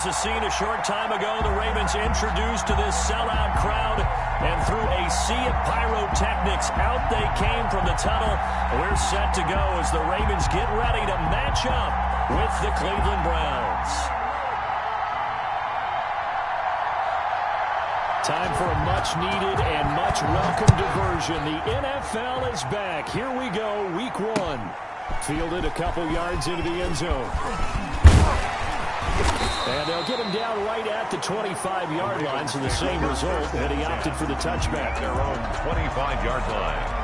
A scene a short time ago, the Ravens introduced to this sellout crowd, and through a sea of pyrotechnics, out they came from the tunnel. We're set to go as the Ravens get ready to match up with the Cleveland Browns. Time for a much-needed and much-welcome diversion. The NFL is back. Here we go, Week 1. Fielded a couple yards into the end zone. And they'll get him down right at the 25-yard line, so the same result, and he opted for the touchback. Their own 25-yard line.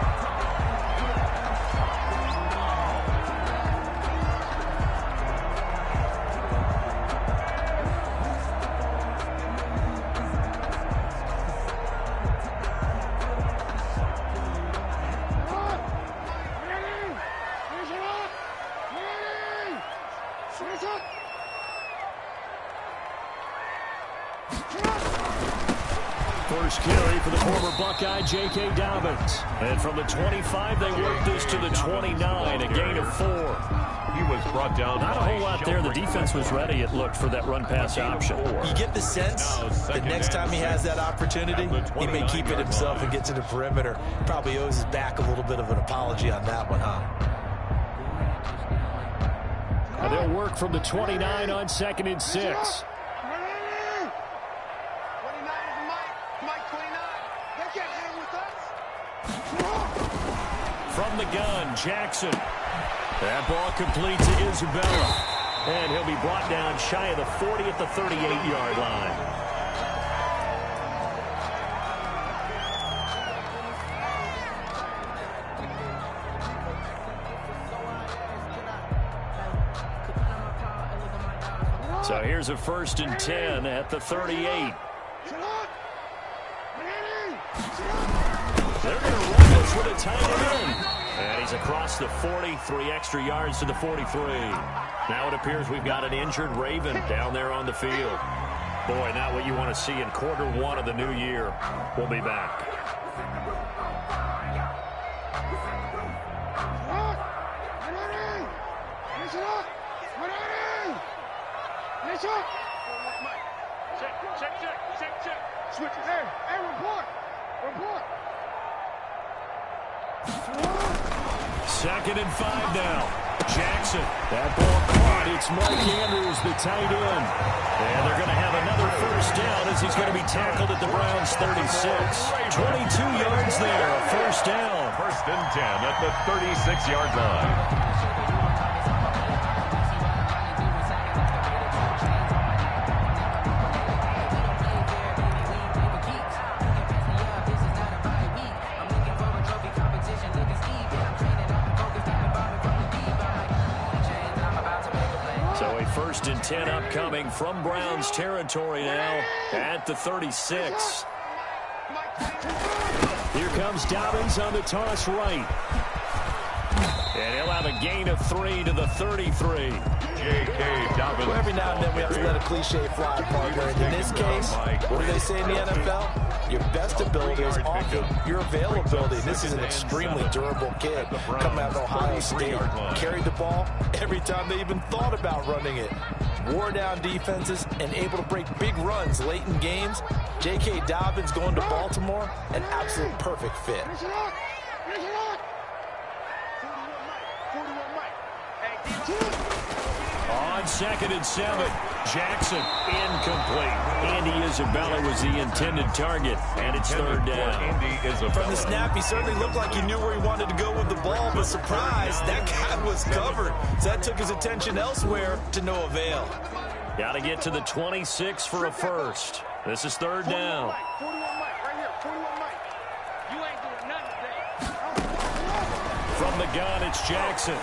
First carry for the former Buckeye, J.K. Dobbins. And from the 25, they work this to the 29, a gain of 4. He was brought down. Not a whole lot there. The defense was ready, it looked, for that run-pass option. You get the sense that next time he has that opportunity, he may keep it himself and get to the perimeter. Probably owes his back a little bit of an apology on that one, huh? And they'll work from the 29 on 2nd and 6. From the gun, Jackson. That ball complete to Isabella. And he'll be brought down shy of the 40 at the 38-yard line. So here's a 1st and 10 at the 38. They're going to run this with a tight end. And he's across the 40, 3 extra yards to the 43. Now it appears we've got an injured Raven down there on the field. Boy, not what you want to see in Q1 of the new year. We'll be back. Second and 5 now. Jackson. That ball caught. It's Mike Andrews, the tight end. And they're going to have another 1st down as he's going to be tackled at the Browns' 36. 22 yards there. A 1st down. 1st and 10 at the 36-yard line. First and 10 upcoming from Browns territory now at the 36. Here comes Dobbins on the toss right. And he'll have a gain of 3 to the 33. J.K. Dobbins. Well, every now and then we have to let a cliche fly, partner. In this case, what do they say in the NFL? Your best ability is often your availability. This is an extremely durable kid coming out of Ohio State. Carried the ball every time they even thought about running it. Wore down defenses and able to break big runs late in games. J.K. Dobbins going to Baltimore, an absolute perfect fit. On 2nd and 7, Jackson incomplete. Andy Isabella was the intended target, and it's 3rd down. From the snap, he certainly looked like he knew where he wanted to go with the ball, but surprise, that guy was covered. So that took his attention elsewhere to no avail. Got to get to the 26 for a 1st. This is 3rd down. From the gun, it's Jackson.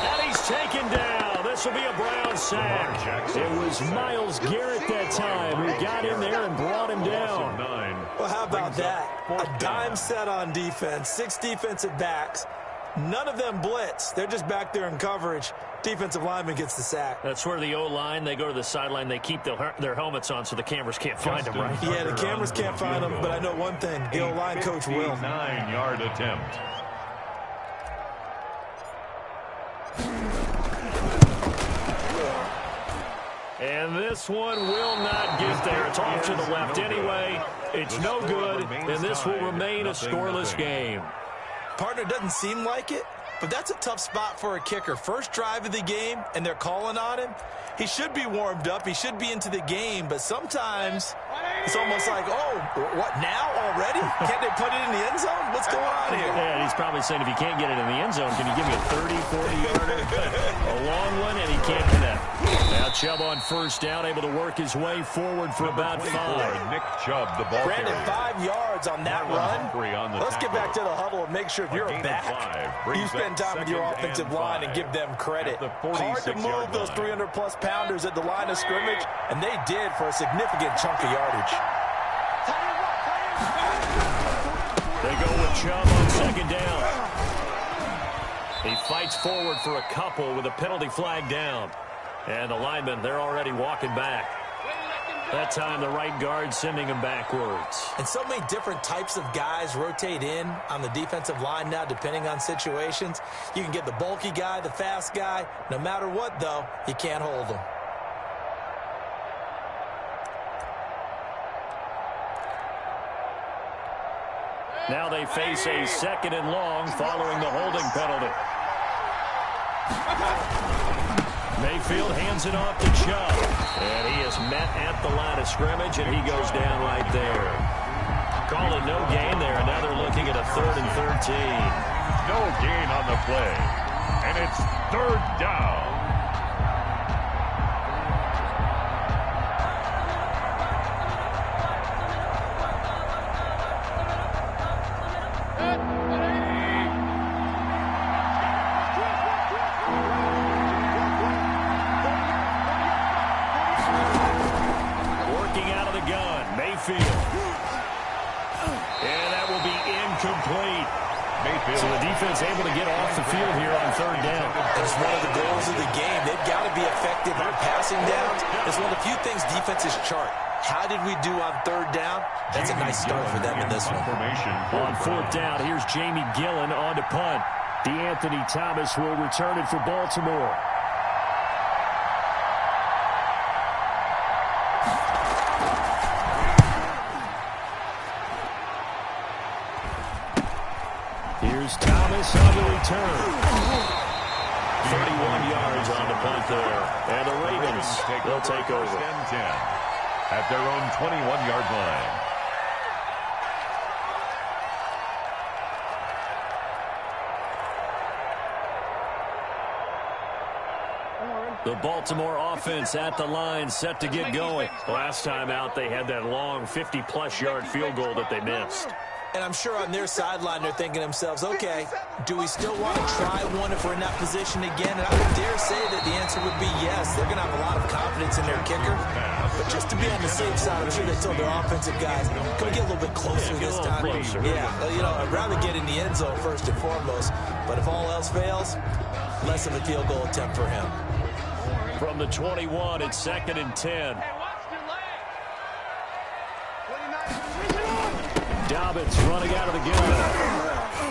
And he's taken down. This will be a Brown sack. It was Myles Garrett that time who got in there and brought him down. Well, how about that? A dime set on defense, 6 defensive backs. None of them blitz. They're just back there in coverage. Defensive lineman gets the sack. That's where the O-line, they go to the sideline, they keep their helmets on so the cameras can't find them, right? Yeah, the cameras can't find them, but I know one thing. The O-line coach will. 9-yard attempt. And this one will not get there. It's off to the left anyway. It's no good, and this will remain a scoreless game. Partner, doesn't seem like it, but that's a tough spot for a kicker. First drive of the game, and they're calling on him. He should be warmed up. He should be into the game, but sometimes it's almost like, oh, what, now already? Can't they put it in the end zone? What's going on here? Yeah, he's probably saying, if you can't get it in the end zone, can you give me a 30, 40-yarder? A long one, and he can't connect. Now Chubb on first down, able to work his way forward for about 5. Nick Chubb, the ball Brandon, carrier. 5 yards on that run. Let's get back to the huddle and make sure if you're a back, you spend time with your offensive line and give them credit. Hard to move those 300-plus pounders at the line of scrimmage, and they did for a significant chunk of yardage. They go with Chubb on second down. He fights forward for a couple with a penalty flag down. And the linemen, they're already walking back. That time, the right guard sending him backwards. And so many different types of guys rotate in on the defensive line now, depending on situations. You can get the bulky guy, the fast guy. No matter what, though, you can't hold them. Now they face a second and long following the holding penalty. Mayfield hands it off to Chubb. And he is met at the line of scrimmage, and he goes down right there. Call it no gain there, and now they're looking at a 3rd and 13. No gain on the play. And it's 3rd down. So the defense able to get off the field here on 3rd down. That's one of the goals of the game. They've got to be effective on passing downs. It's one of the few things defenses chart. How did we do on 3rd down? That's a nice start for them in this one. On 4th down, here's Jamie Gillen on to punt. DeAnthony Thomas will return it for Baltimore. Here's Thomas on the return. 31 yards on the punt there. And the Ravens, they'll take over. 10 at their own 21-yard line. The Baltimore offense at the line, set to get going. Last time out, they had that long 50-plus yard field goal that they missed. And I'm sure on their sideline, they're thinking to themselves, okay, do we still want to try one if we're in that position again? And I would dare say that the answer would be yes. They're going to have a lot of confidence in their kicker. But just to be on the safe side, I'm sure they told their offensive guys, can we get a little bit closer this time? Yeah, you know, I'd rather get in the end zone first and foremost. But if all else fails, less of a field goal attempt for him. From the 21, it's 2nd and 10. Dobbins running out of the gun.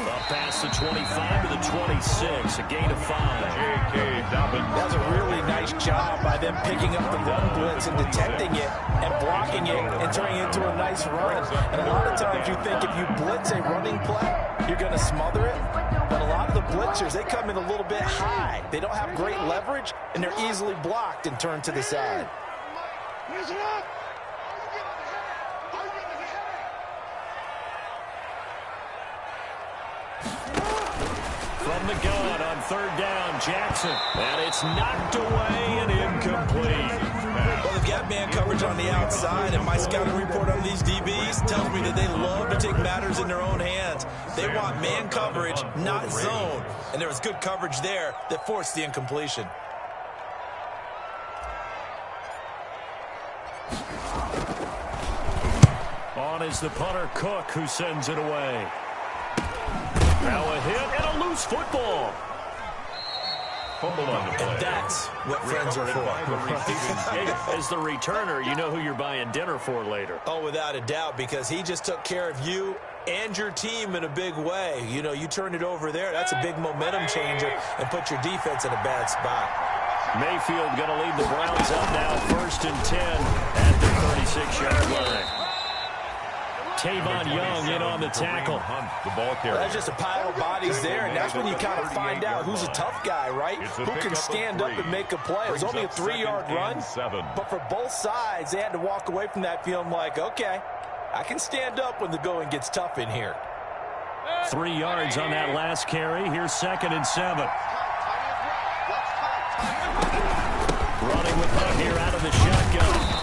Up past the 25 to the 26, a gain of 5. J.K. Dobbins. That was a really nice job by them picking up the run blitz and detecting it and blocking it and turning it into a nice run. And a lot of times you think if you blitz a running play, you're going to smother it. But a lot of the blitzers, they come in a little bit high. They don't have great leverage, and they're easily blocked and turned to the side. From the gun on 3rd down, Jackson. And it's knocked away and incomplete. Well, they've got man coverage on the outside, and my scouting report on these DBs tells me that they love to take matters in their own hands. They want man coverage, not zone. And there was good coverage there that forced the incompletion. On is the punter, Cook, who sends it away. Now a hit and a loose football. Fumble on the play. And that's what friends are for. As the returner, you know who you're buying dinner for later. Oh, without a doubt, because he just took care of you and your team in a big way. You know, you turn it over there, that's a big momentum changer and put your defense in a bad spot. Mayfield going to lead the Browns up now, 1st and 10 at the 36-yard line. Tavon Young in on the tackle. The ball carrier. That's just a pile of bodies there, and that's when you kind of find out who's a tough guy, right? Who can stand up and make a play. It was only a 3-yard run, but for both sides, they had to walk away from that feeling like, okay, I can stand up when the going gets tough in here. 3 yards on that last carry. Here's 2nd and 7. Running with Hunt here out of the shotgun.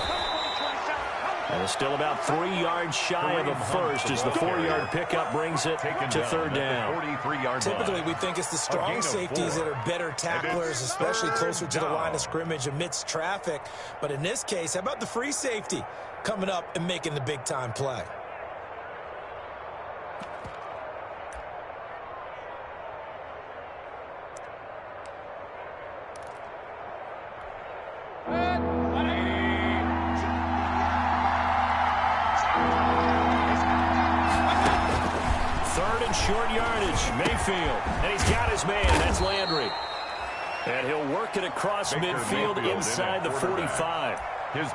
And it's still about 3 yards shy of a first as the 4-yard pickup brings it to 3rd down. Typically, we think it's the strong safeties that are better tacklers, especially closer to the line of scrimmage amidst traffic. But in this case, how about the free safety coming up and making the big-time play? Short yardage, Mayfield, and he's got his man. That's Landry. And he'll work it across midfield inside the 45.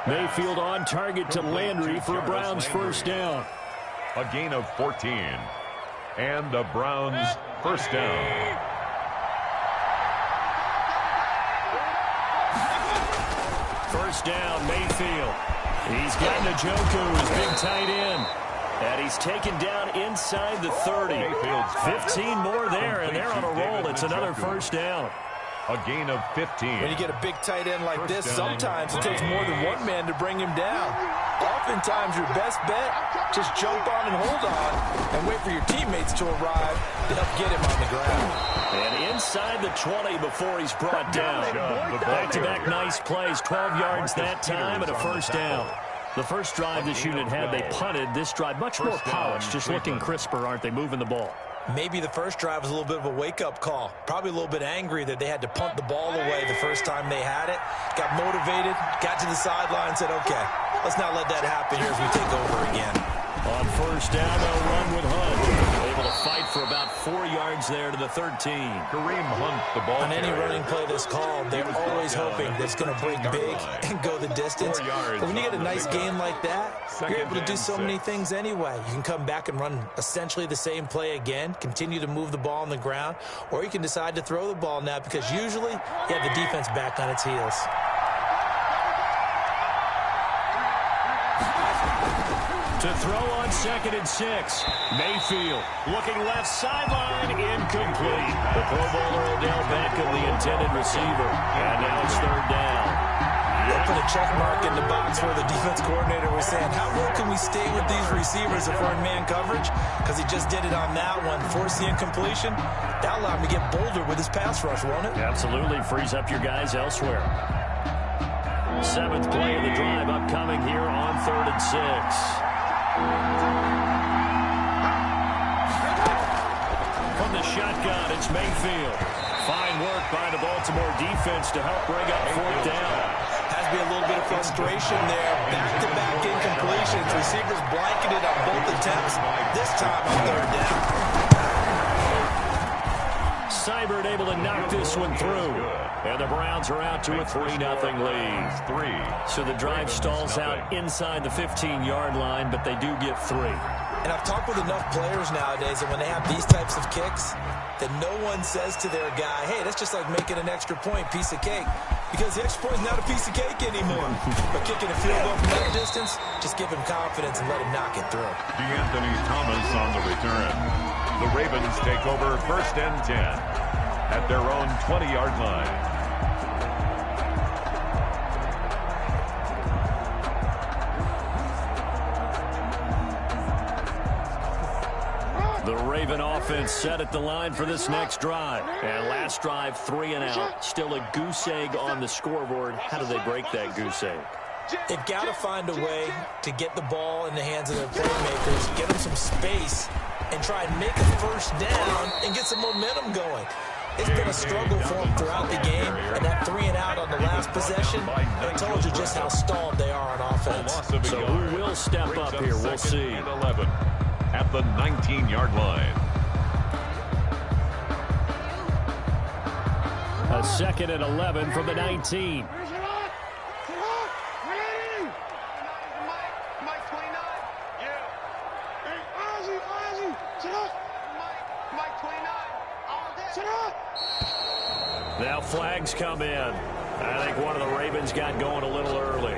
Mayfield on target to Landry for a Browns first down. A gain of 14. And the Browns first down. First down, Mayfield. He's got Njoku, his big tight end. And he's taken down inside the 30. 15 more there, and they're on a roll. It's another first down. A gain of 15. When you get a big tight end like this, sometimes it takes more than one man to bring him down. Oftentimes, your best bet, just jump on and hold on and wait for your teammates to arrive to help get him on the ground. And inside the 20 before he's brought down. Back-to-back nice plays, 12 yards that time and a first down. The first drive this unit had, they punted. This drive, much more polished, just looking crisper, aren't they, moving the ball? Maybe the first drive was a little bit of a wake-up call. Probably a little bit angry that they had to punt the ball away the first time they had it. Got motivated, got to the sideline, and said, okay, let's not let that happen here as we take over again. On first down, they'll run with Hunt. Able to fight for about 4 yards there to the 13. Kareem Hunt, the ball On any carrier. running play that's called, they're always hoping that it's going to break big and go the distance. But when you get a nice game like that, you're able to do so many things anyway. You can come back and run essentially the same play again, continue to move the ball on the ground, or you can decide to throw the ball now because usually you have the defense back on its heels. To throw on 2nd and 6. Mayfield looking left sideline, incomplete. The Pro Bowler Odell Beckham, the intended receiver. And now it's 3rd down. They'll put a check mark in the box where the defense coordinator was saying, how well can we stay with these receivers if we're in man coverage? Because he just did it on that one. Force the incompletion. That allowed him to get bolder with his pass rush, won't it? Absolutely. Frees up your guys elsewhere. 7th play of the drive upcoming here on 3rd and 6. From the shotgun, it's Mayfield. Fine work by the Baltimore defense to help bring up 4th down. Has to be a little bit of frustration there. Back-to-back incompletions. Receivers blanketed on both attempts. This time on 3rd down. Seibert able to knock this one through. And the Browns are out to a 3-0 lead. So the drive stalls out inside the 15-yard line, but they do get 3. And I've talked with enough players nowadays that when they have these types of kicks, that no one says to their guy, hey, that's just like making an extra point, piece of cake. Because the extra point is not a piece of cake anymore. But kicking a field goal from that distance, just give him confidence and let him knock it through. DeAnthony Thomas on the return. The Ravens take over 1st and 10 at their own 20-yard line. The Raven offense set at the line for this next drive. And last drive, 3 and out. Still a goose egg on the scoreboard. How do they break that goose egg? They've got to find a way to get the ball in the hands of their playmakers, get them some space, and try and make a first down and get some momentum going. It's been a struggle for them throughout the game, and that 3 and out on the last possession, it told you just how stalled they are on offense. So who will step up here? We'll see. 11 at the 19-yard line. A 2nd and 11 from the 19. flags come in. I think one of the Ravens got going a little early.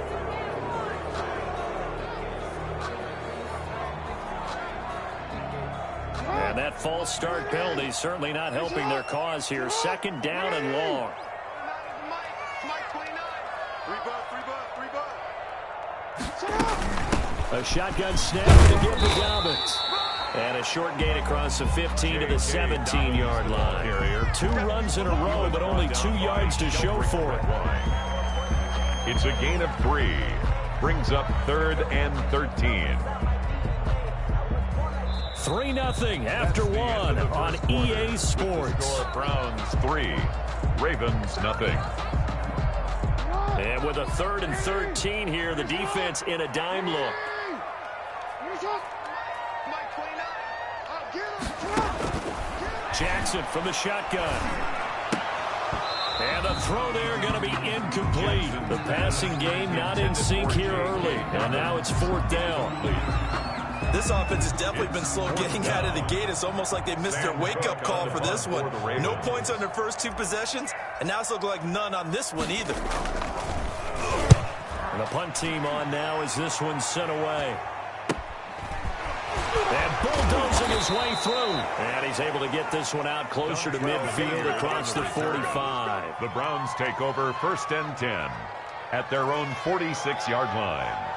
And that false start penalty certainly not helping their cause here. Second down and long. A shotgun snap to give to Dobbins. And a short gain across the 15 to the 17-yard line. 2 runs in a row, but only 2 yards to show for it. It's a gain of 3. Brings up 3rd and 13. 3-0 after 1 on EA Sports. Browns 3, Ravens nothing. And with a 3rd and 13 here, the defense in a dime look. Jackson from the shotgun. And the throw there going to be incomplete. The passing game not in sync here early. And now it's 4th down. This offense has definitely been slow getting out of the gate. It's almost like they missed their wake-up call for this one. No points on their first 2 possessions, and now it's looking like none on this one either. And the punt team on now as this one's sent away. And bulldozing his way through. And he's able to get this one out closer to midfield across the 45. The Browns take over 1st and 10 at their own 46-yard line.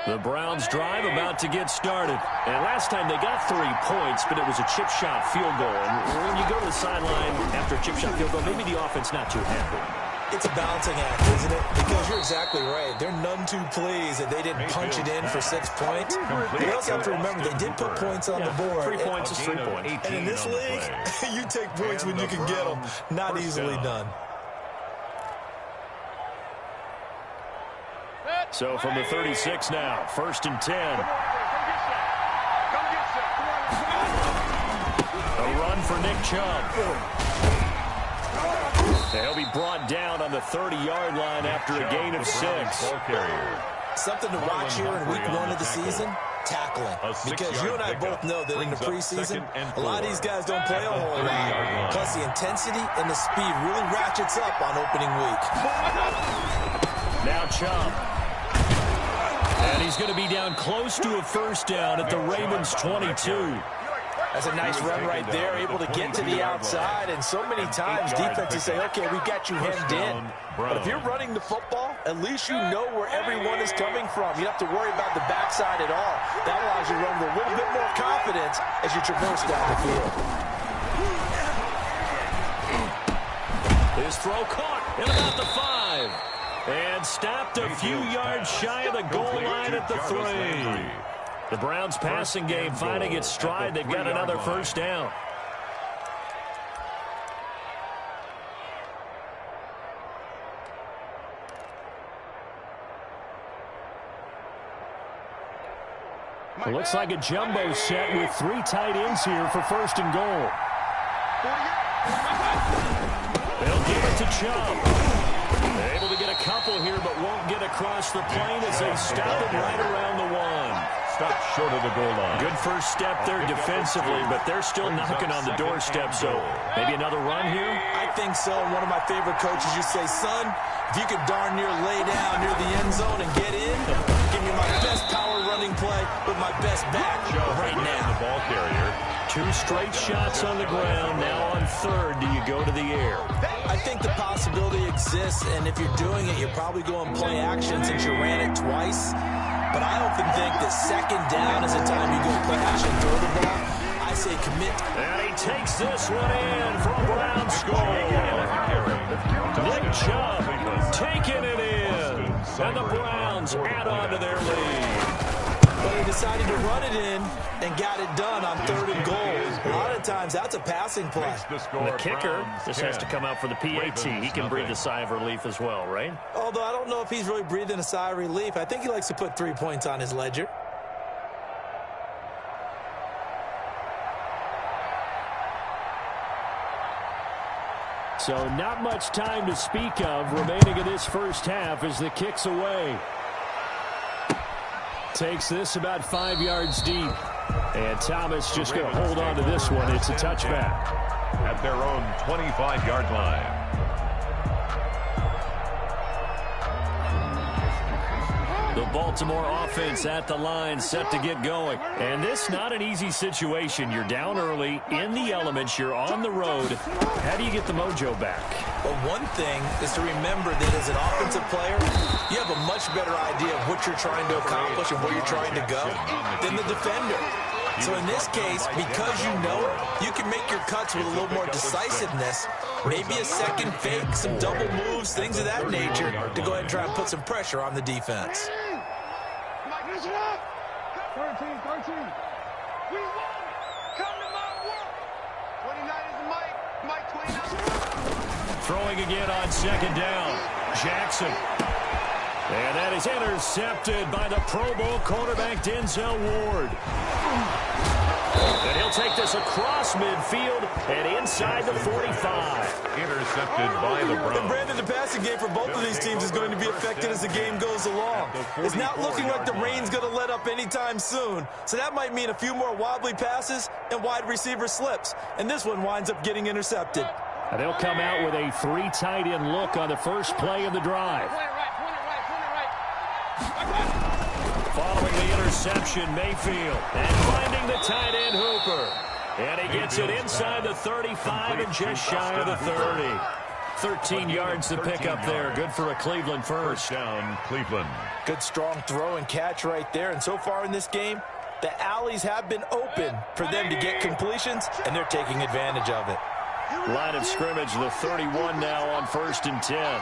The Browns drive about to get started. And last time they got 3 points, but it was a chip shot field goal. And when you go to the sideline after a chip shot field goal, maybe the offense not too happy. It's a balancing act, isn't it? Because you're exactly right. They're none too pleased that they didn't punch it in for 6 points. But you also have to remember they did put points on the board. 3 points is 3 points. And in this league, you take points when you can get them. Not easily done. So from the 36 now, 1st and 10. A run for Nick Chubb. He'll be brought down on the 30-yard line after a gain of 6. Something to watch here in week 1 of the season, tackling. Because you and I both know that in the preseason, a lot of these guys don't play a whole lot. Plus the intensity and the speed really ratchets up on opening week. Now Chubb. And he's going to be down close to a 1st down at the Ravens 22. That's a nice run right there, able to get to the outside. And so many times defenses say, okay, we got you hemmed in. But if you're running the football, at least you know where everyone is coming from. You don't have to worry about the backside at all. That allows you to run with a little bit more confidence as you traverse down the field. His throw caught at about the 5. And stopped a few yards shy of the goal line at the 3. The Browns passing game finding its stride. They've got another 1st down. It looks like a jumbo set with 3 tight ends here for 1st and goal. They'll give it to Chubb. Able to get a couple here, but won't get across the plane as they stop it right around the 1. Stop short of the goal line. Good first step there defensively, but they're still knocking on the doorstep, so maybe another run here? I think so. One of my favorite coaches used to say, son, if you could darn near lay down near the end zone and get in, give me my best power running play with my best back right now. The ball carrier. 2 straight shots on the ground. Now on 3rd, do you go to the air? I think the possibility exists, and if you're doing it, you're probably going play action since you ran it twice. But I often think that 2nd down is the time you go play action, throw the ball. I say commit. And he takes this one in for a Brown score. Nick Chubb taking it in. And the Browns add on to their lead. But he decided to run it in and got it done on 3rd and goal. A lot of times that's a passing play. And the kicker just has to come out for the PAT. He can breathe a sigh of relief as well, right? Although I don't know if he's really breathing a sigh of relief. I think he likes to put 3 points on his ledger. So not much time to speak of remaining in this first half as the kick's away. Takes this about 5 yards deep. And Thomas just going to hold on to this one. It's a touchback. At their own 25-yard line. The Baltimore offense at the line, set to get going. And this not an easy situation. You're down early, in the elements, you're on the road. How do you get the mojo back? Well, one thing is to remember that as an offensive player, you have a much better idea of what you're trying to accomplish and where you're trying to go than the defender. So in this case, because you know it, you can make your cuts with a little more decisiveness, maybe a second fake, some double moves, things of that nature, to go ahead and try and put some pressure on the defense. 13. We won. Come to my world. 29 is Mike 29. Throwing again on second down. Jackson. And that is intercepted by the Pro Bowl cornerback Denzel Ward. And he'll take this across midfield and inside the 45. Intercepted by the Browns. And Brandon, the passing game for both of these teams is going to be affected as the game goes along. It's not looking like the rain's going to let up anytime soon. So that might mean a few more wobbly passes and wide receiver slips. And this one winds up getting intercepted. And they'll come out with a 3 tight end look on the first play of the drive. Following the interception, Mayfield. And finding the tight end Hooper. And he gets it inside the 35 and just shy of the 30. 13 yards to pick up there. Good for a Cleveland first. Down, Cleveland. Good strong throw and catch right there. And so far in this game, the alleys have been open for them to get completions, and they're taking advantage of it. Line of scrimmage, the 31 now on 1st and 10.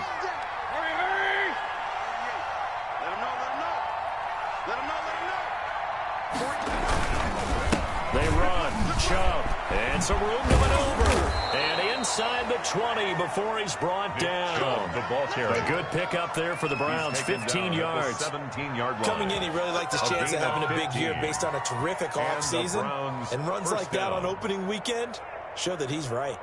They run, Chubb, and some room to maneuver. And inside the 20 before he's brought down. The ball carrier. A good pickup there for the Browns, 15 yards. 17-yard line. Coming in, he really liked his chance of having a big year based on a terrific offseason. And runs like that on opening weekend show that he's right.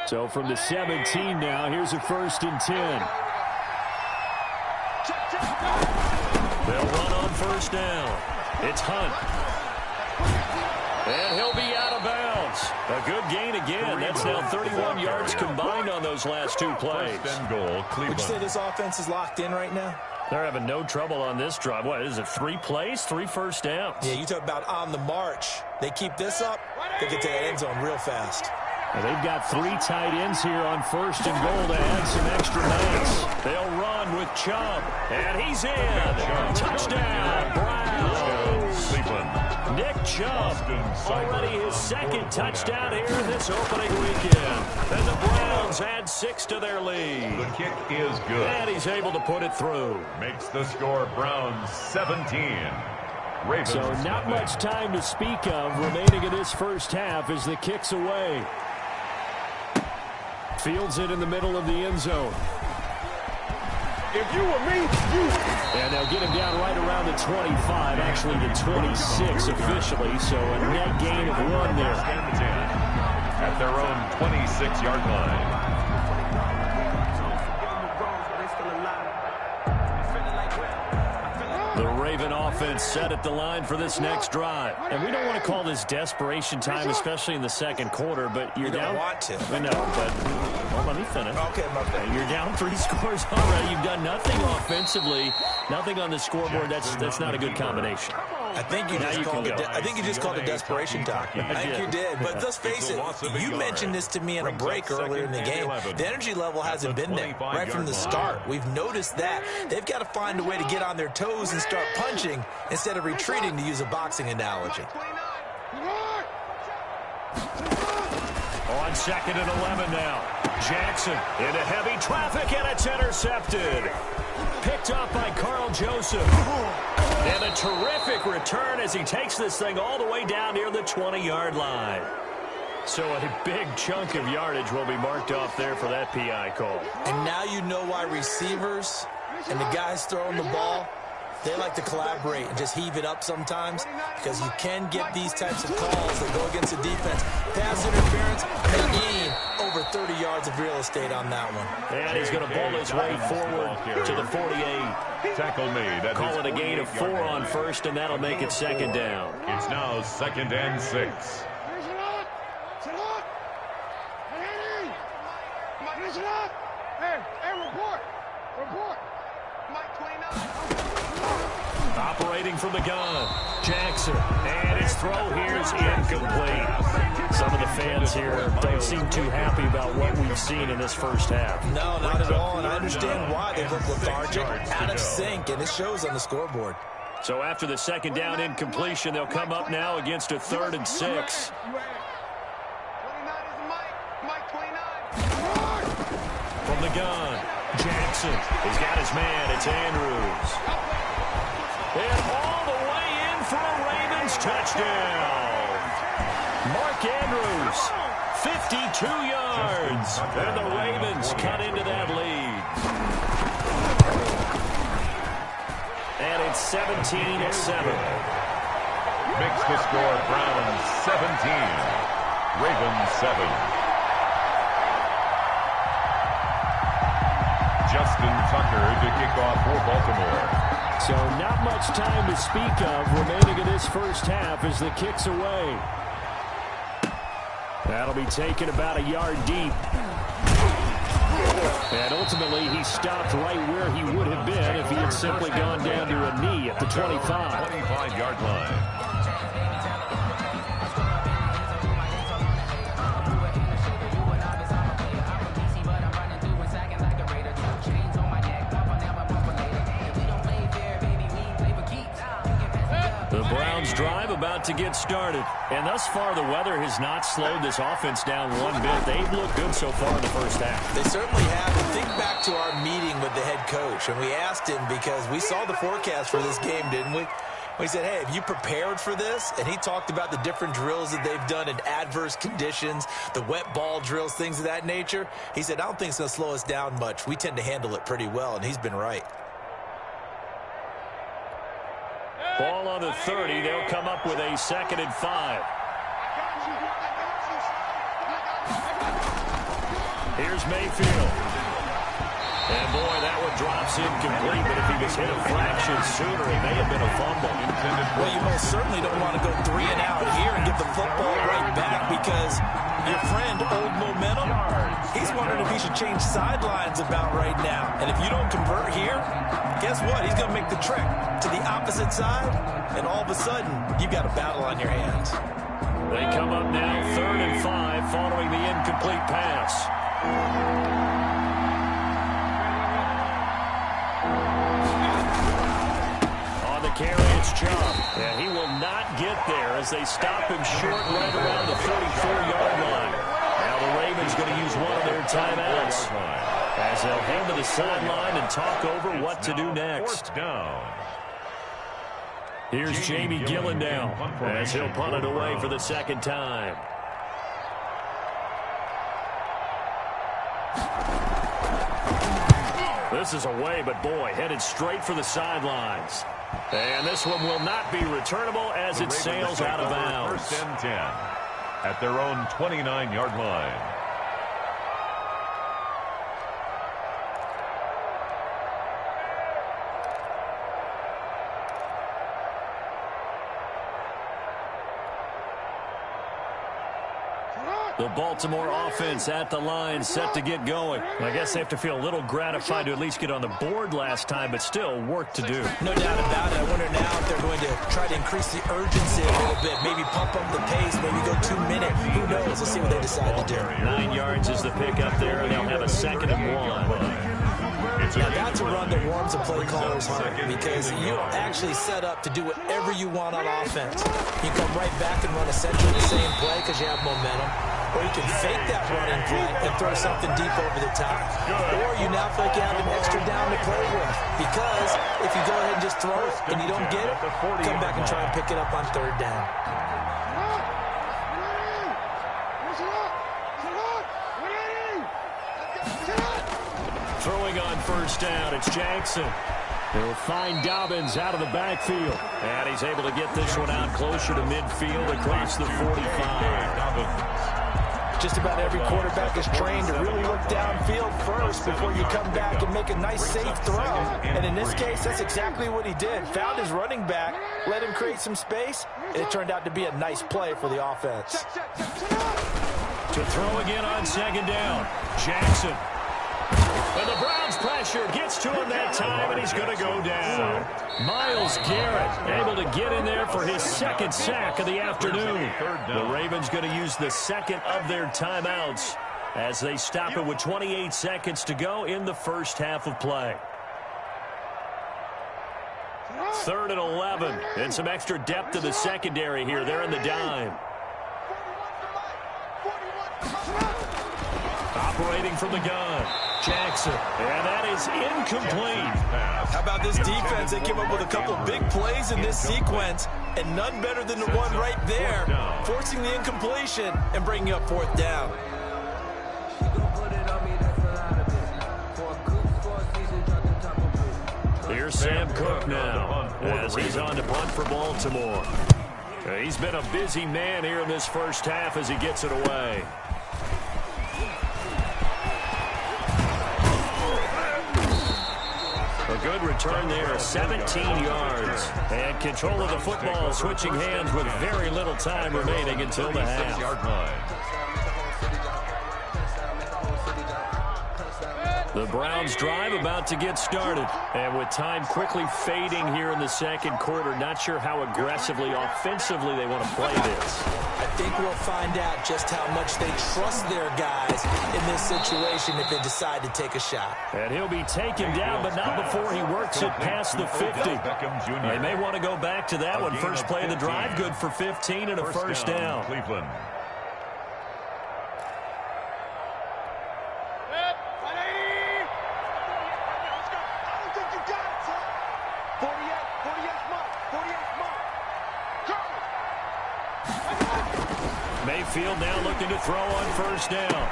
So from the 17 now, here's a 1st and 10. They'll run on 1st down. It's Hunt. And he'll be out of bounds. A good gain again. That's now 31 yards combined on those last 2 plays. First and goal, Cleveland. Would you say this offense is locked in right now? They're having no trouble on this drive. What is it, 3 plays, 3 first downs? Yeah, you talk about on the march. They keep this up, they get to that end zone real fast. And they've got 3 tight ends here on 1st and goal to add some extra minutes. They'll run with Chubb, and he's in. Touchdown, Browns. Cleveland. Nick Chubb, already his 2nd touchdown here in this opening weekend. And the Browns add 6 to their lead. The kick is good. And he's able to put it through. Makes the score Browns 17. Ravens So not much time to speak of remaining in this first half as the kick's away. Fields it in the middle of the end zone. If you were me, you. And they'll get him down right around the 25, actually the 26 officially, so a net gain of 1 there. At their own 26-yard line. The Raven offense set at the line for this next drive. And we don't want to call this desperation time, especially in the 2nd quarter, but you're down. You don't want to. I know, but well, let me finish. Okay, my bad. You're down 3 scores already. You've done nothing offensively, nothing on the scoreboard. That's not a good combination. I think you just called it. I think you just called it desperation time. I think you did. But let's face it. You mentioned this to me in a break earlier in the game. The energy level hasn't been there right from the start. We've noticed that they've got to find a way to get on their toes and start punching instead of retreating, to use a boxing analogy. On 2nd and 11 now. Jackson into heavy traffic, and it's intercepted. Picked up by Carl Joseph. And a terrific return as he takes this thing all the way down near the 20-yard line. So a big chunk of yardage will be marked off there for that PI call. And now you know why receivers and the guys throwing the ball They like to collaborate and just heave it up sometimes because you can get these types of calls that go against the defense. Pass interference, they gain over 30 yards of real estate on that one. And he's going to ball his way forward to the 48. Tackle made. Call it a gain of 4 on first, and that'll make it second down. It's now 2nd and 6. Operating from the gun, Jackson, and his throw here is incomplete. Some of the fans here don't seem too happy about what we've seen in this first half. No, not at all, and I understand why. They look lethargic, out of sync, and it shows on the scoreboard. So after the second down incompletion, they'll come up now against a 3rd and 6. From the gun, Jackson. He's got his man. It's Andrews. And all the way in for a Ravens touchdown. Mark Andrews, 52 yards. And the Ravens cut into that lead. And it's 17-7. Makes the score Browns 17, Ravens 7. Justin Tucker to kick off for Baltimore. So not much time to speak of remaining in this first half as the kick's away. That'll be taken about a yard deep. And ultimately, he stopped right where he would have been if he had simply gone down to a knee at the 25. 25-yard line. The Browns drive about to get started. And thus far, the weather has not slowed this offense down one bit. They've looked good so far in the first half. They certainly have. And think back to our meeting with the head coach. And we asked him because we saw the forecast for this game, didn't we? We said, hey, have you prepared for this? And he talked about the different drills that they've done in adverse conditions, the wet ball drills, things of that nature. He said, I don't think it's going to slow us down much. We tend to handle it pretty well, and he's been right. Ball on the 30. They'll come up with a 2nd and 5. Here's Mayfield. And boy, that one drops incomplete, but if he was hit a fraction sooner, it may have been a fumble. Well, you most certainly don't want to go 3 and out here and give the football right back because your friend, Old Momentum, he's wondering if he should change sidelines about right now. And if you don't convert here, guess what? He's going to make the trek to the opposite side, and all of a sudden, you've got a battle on your hands. They come up now 3rd and 5 following the incomplete pass. On the carry, it's Chubb. And he will not get there as they stop him short right around the 34-yard line. Now the Ravens going to use one of their timeouts as they'll head to the sideline and talk over what to do next. Here's Jamie Gillen now as he'll punt it away for the second time. This is away, but boy, headed straight for the sidelines. And this one will not be returnable as it sails out of bounds. 1st and 10 at their own 29-yard line. The Baltimore offense at the line, set to get going. I guess they have to feel a little gratified to at least get on the board last time, but still work to do. No doubt about it. I wonder now if they're going to try to increase the urgency a little bit, maybe pump up the pace, maybe go 2 minutes. Who knows? Let's see what they decide to do. 9 yards is the pickup there, and they'll have a 2nd and 1. Now, that's a run that warms a play caller's heart because you're actually set up to do whatever you want on offense. You come right back and run essentially the same play because you have momentum. Or you can fake that running play and throw something deep over the top. Or you now feel like you have an extra down to play with. Because if you go ahead and just throw it and you don't get it, come back and try and pick it up on 3rd down. Throwing on 1st down, it's Jackson. He'll find Dobbins out of the backfield. And he's able to get this one out closer to midfield across the 45. Just about every quarterback is trained to really look downfield first before you come back and make a nice, safe throw. And in this case, that's exactly what he did. Found his running back, let him create some space, and it turned out to be a nice play for the offense. To throw again on second down, Jackson. And the Browns pressure gets to him that time, and he's going to go down. Myles Garrett able to get in there for his second sack of the afternoon. The Ravens going to use the second of their timeouts as they stop it with 28 seconds to go in the first half of play. 3rd and 11, and some extra depth to the secondary here. They're in the dime. Operating from the gun, Jackson, and that is incomplete. How about this defense? They came up with a couple big plays in this sequence, and none better than the one right there, forcing the incompletion and bringing up 4th down. Here's Sam Cook now, as he's on to punt for Baltimore. He's been a busy man here in this first half as he gets it away. A good return there, 17 yards. And control of the football, switching hands with very little time remaining until the half. The Browns drive about to get started. And with time quickly fading here in the second quarter, not sure how aggressively, offensively they want to play this. I think we'll find out just how much they trust their guys in this situation if they decide to take a shot. And he'll be taken down, but not before he works it past the 50. They may want to go back to that one. First play of the drive, good for 15 and a first down. Cleveland. Mayfield now looking to throw on first down.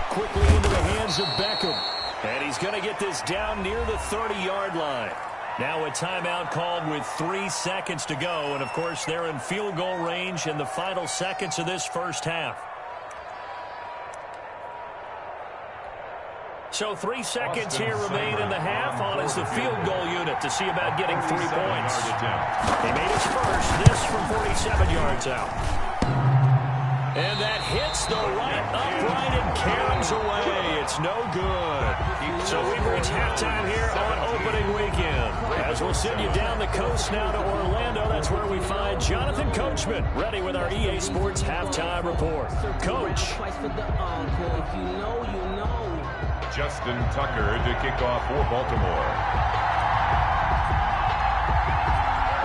Quickly into the hands of Beckham. And he's going to get this down near the 30-yard line. Now a timeout called with 3 seconds to go. And, of course, they're in field goal range in the final seconds of this first half. So 3 seconds here remain in the half. On is the field goal unit to see about getting 3 points. He made his first. This from 47 yards out. And that hits the right upright and caroms away. It's no good. So we've reached halftime here on opening weekend. As we'll send you down the coast now to Orlando, that's where we find Jonathan Coachman ready with our EA Sports halftime report. Coach. Justin Tucker to kick off for Baltimore.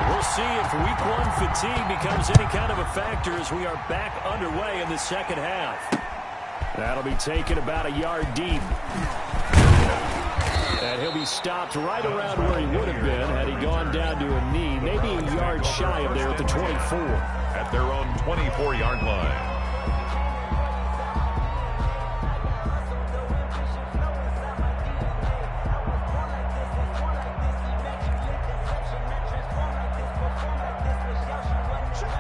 We'll see if week 1 fatigue becomes any kind of a factor as we are back underway in the second half. That'll be taken about a yard deep. And he'll be stopped right around where he would have been had he gone down to a knee, maybe a yard shy of there at the 24. At their own 24-yard line.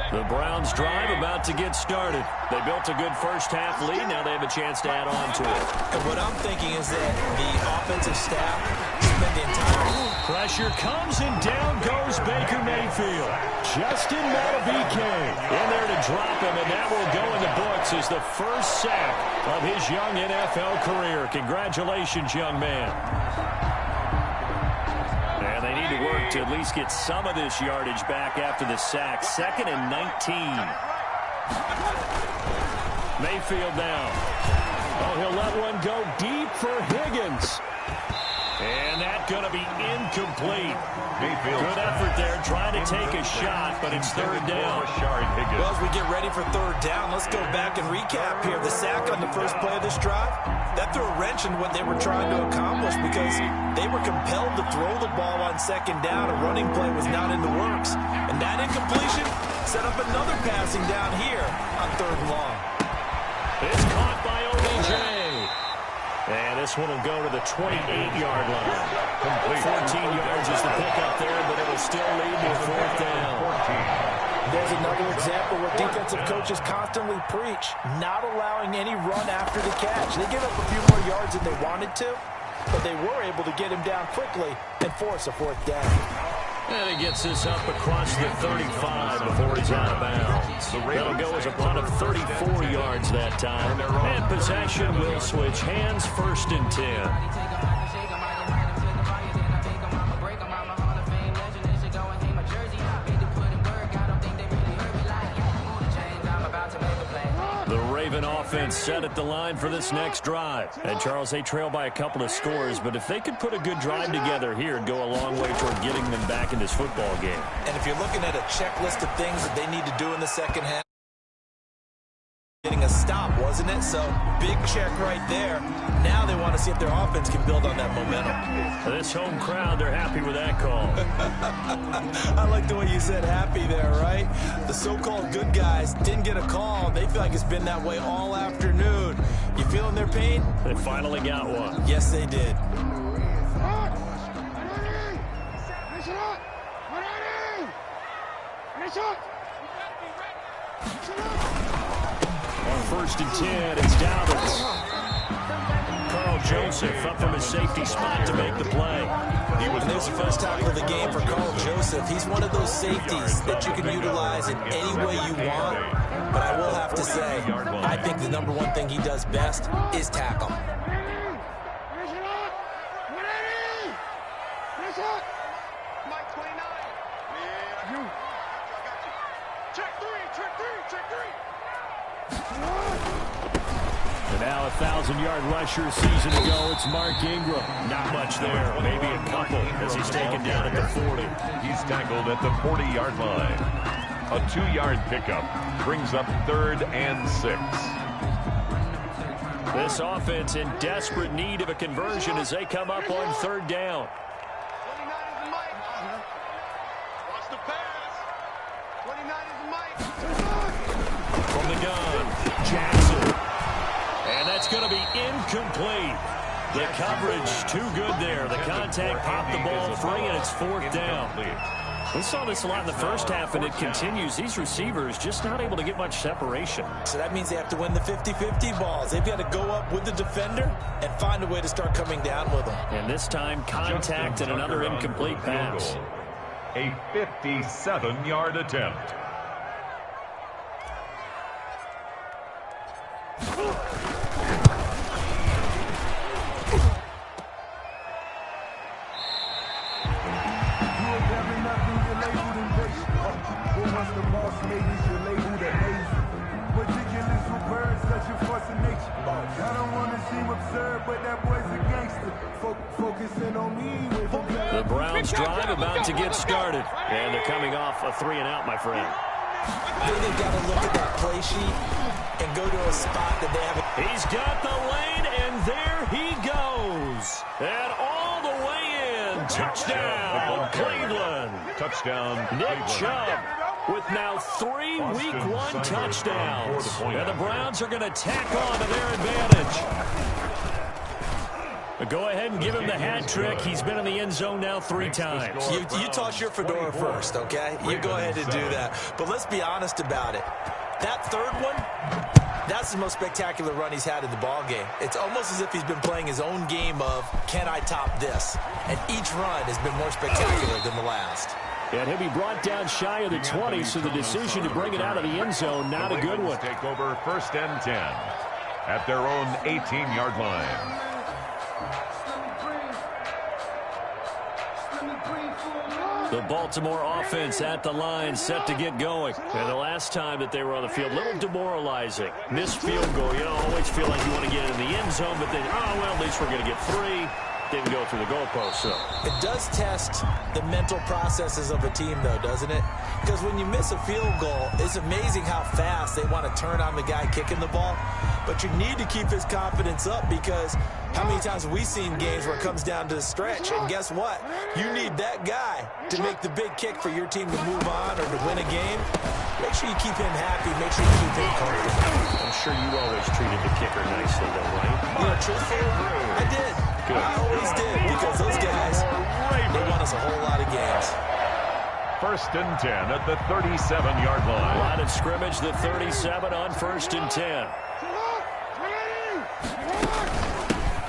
The Browns drive about to get started. They built a good first half lead. Now they have a chance to add on to it. And what I'm thinking is that the offensive staff spent the entire... Pressure comes and down goes Baker Mayfield. Justin Madden in there to drop him, and that will go in the books as the first sack of his young NFL career. Congratulations, young man. And they need to work to at least get some of this yardage back after the sack. 2nd and 19. Mayfield now. Oh, he'll let one go deep for Higgins. And that's going to be incomplete. Good effort there, trying to take a shot, but it's 3rd down. Well, as we get ready for 3rd down, let's go back and recap here. The sack on the first play of this drive, that threw a wrench in what they were trying to accomplish because they were compelled to throw the ball on 2nd down. A running play was not in the works. And that incompletion set up another passing down here on 3rd and long. It's caught by OBJ. And this one will go to the 28-yard line. Complete. 14 yards is the pickup there, but it'll still lead to a fourth down. 14. There's another example where defensive coaches constantly preach, not allowing any run after the catch. They give up a few more yards than they wanted to, but they were able to get him down quickly and force a fourth down. And he gets this up across the 35 before he's out of bounds. That'll go as a punt of 34 yards that time. And possession will switch hands, 1st and 10. Offense set at the line for this next drive. And Charles, they trail by a couple of scores, but if they could put a good drive together here, it'd go a long way toward getting them back in this football game. And if you're looking at a checklist of things that they need to do in the second half, getting a stop, wasn't it? So big check right there. Now they want to see if their offense can build on that momentum. This home crowd, they're happy with that call. I like the way you said happy there, right? The so-called good guys didn't get a call. They feel like it's been that way all afternoon. You feeling their pain? They finally got one. Yes, they did. On 1st and 10, it's Dowdle. Carl Joseph up from his safety spot to make the play. There's the first tackle of the game for Carl Joseph. He's one of those safeties that you can utilize in any way you want. But I will have to say, I think the number one thing he does best is tackle. Mike 29. Yeah. Check three. And now a 1,000-yard rusher season ago. It's Mark Ingram. Not much there. Maybe a couple as he's taken down at the 40. He's tackled at the 40-yard line. A 2-yard pickup brings up 3rd and 6. This offense in desperate need of a conversion as they come up on 3rd down. 29 is the Mike. Watch the pass. 29 is the Mike. From the gun, Jackson. And that's going to be incomplete. The coverage too good there. The contact popped the ball free, and it's 4th down. We saw this a lot in the first half, and it continues. These receivers just not able to get much separation. So that means they have to win the 50-50 balls. They've got to go up with the defender and find a way to start coming down with them. And this time, contact and another incomplete pass. A 57-yard attempt. The Browns drive about to get started. And they're coming off a 3-and-out, my friend. They've got to look at that play sheet and go to a spot that they haven't. He's got the lane, and there he goes. And all the way in. Touchdown, Cleveland. Touchdown, Nick Chubb with now 3 Week 1 touchdowns. And the Browns are going to tack on to their advantage. But go ahead and give him the hat trick. He's been in the end zone now 3 times. You toss your fedora first, okay? You go ahead and do that. But let's be honest about it. That 3rd one, that's the most spectacular run he's had in the ball game. It's almost as if he's been playing his own game of, can I top this? And each run has been more spectacular than the last. And he'll be brought down shy of the 20, so the decision to bring it out of the end zone, not a good one. Take over 1st and 10 at their own 18-yard line. The Baltimore offense at the line, set to get going. And the last time that they were on the field, a little demoralizing. Missed field goal. You always feel like you want to get in the end zone, but then, oh, well, at least we're going to get 3. Didn't go through the goalpost, so. It does test the mental processes of a team, though, doesn't it? Because when you miss a field goal, it's amazing how fast they want to turn on the guy kicking the ball. But you need to keep his confidence up, because how many times have we seen games where it comes down to the stretch? And guess what? You need that guy to make the big kick for your team to move on or to win a game. Make sure you keep him happy. Make sure you keep him comfortable. I'm sure you always treated the kicker nicely, though, right? You know, truthfully, I did. good. I always did, because those guys, they won us a whole lot of games. 1st and 10 at the 37-yard line. Line of scrimmage, the 37 on 1st and 10.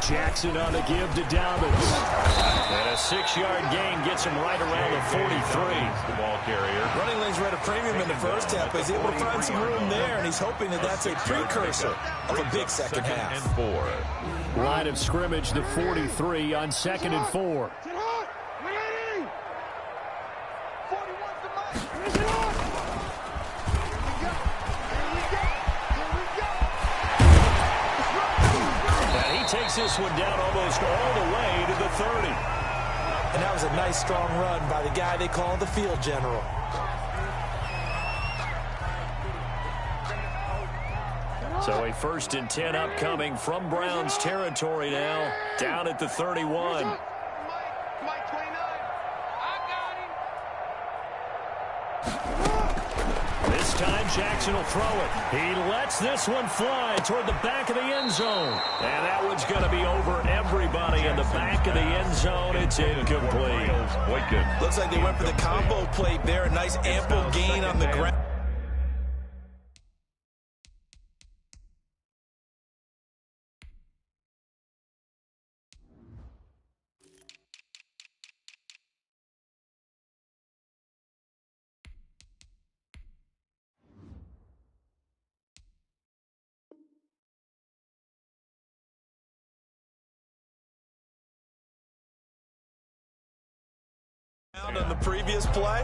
Jackson on the give to Dobbins. And a 6-yard gain gets him right around the 43. The ball carrier. Running lanes were at a premium in the first half, but he's able to find some room there, and he's hoping that that's a precursor of a big second half. And 4. Line of scrimmage, the 43 on 2nd and 4. Takes this one down almost all the way to the 30. And that was a nice, strong run by the guy they call the field general. So a 1st and 10 upcoming from Browns territory now, down at the 31. Mike 29. I got him. This time Jackson will throw it. He lets this one fly toward the back of the end zone. And that one's going to be over everybody in the back of the end zone. It's incomplete. Looks like they went for the combo plate there. A nice ample gain on the ground. On the previous play,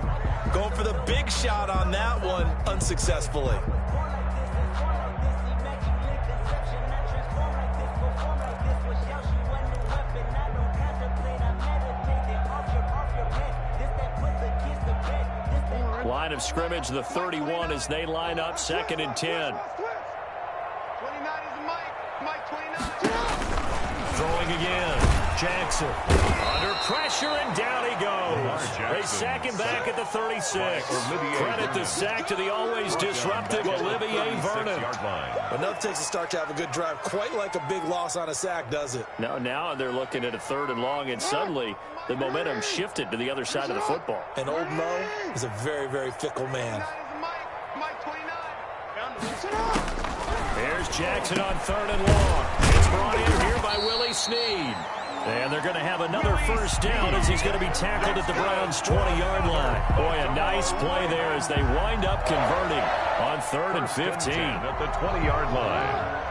going for the big shot on that one unsuccessfully. Line of scrimmage, the 31 as they line up 2nd and 10. 29 is Mike 29. Throwing again. Jackson under pressure, and down he goes. They sack him back at the 36. Credit the sack to the always disruptive Olivier Vernon. Enough takes a start to have a good drive. Quite like a big loss on a sack, does it? Now they're looking at a 3rd and long, and suddenly the momentum shifted to the other side of the football. And old Mo is a very, very fickle man. Mike 29. Here's Jackson on 3rd and long. It's brought in here by Willie Snead. And they're going to have another 1st down as he's going to be tackled at the Browns' 20-yard line. Boy, a nice play there as they wind up converting on 3rd and 15. At the 20-yard line.